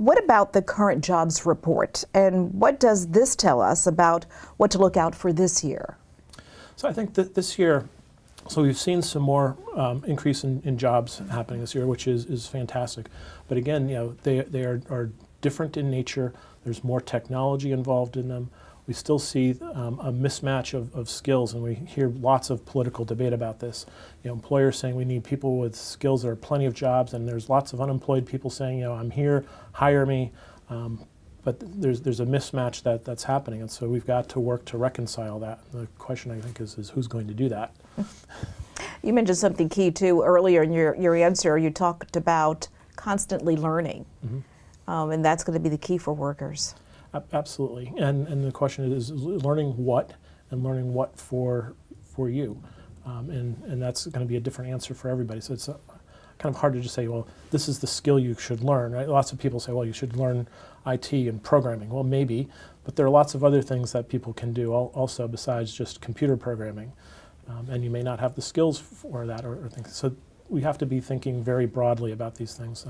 What about the current jobs report, and what does this tell us about what to look out for this year? So I think that this year, so we've seen some more increase in jobs happening this year, which is fantastic. But again, they are different in nature. There's more technology involved in them. We still see a mismatch of skills, and we hear lots of political debate about this. Employers saying we need people with skills. There are plenty of jobs, and there's lots of unemployed people saying, I'm here, hire me. But there's a mismatch that's happening, and so we've got to work to reconcile that. The question, I think, is who's going to do that? You mentioned something key too earlier in your answer. You talked about constantly learning, and that's going to be the key for workers. Absolutely, and the question is learning what, and learning what for you, and that's going to be a different answer for everybody. So it's kind of hard to just say, well, this is the skill you should learn, right? Lots of people say, well, you should learn IT and programming. Well, maybe, but there are lots of other things that people can do also besides just computer programming, and you may not have the skills for that or things. So we have to be thinking very broadly about these things.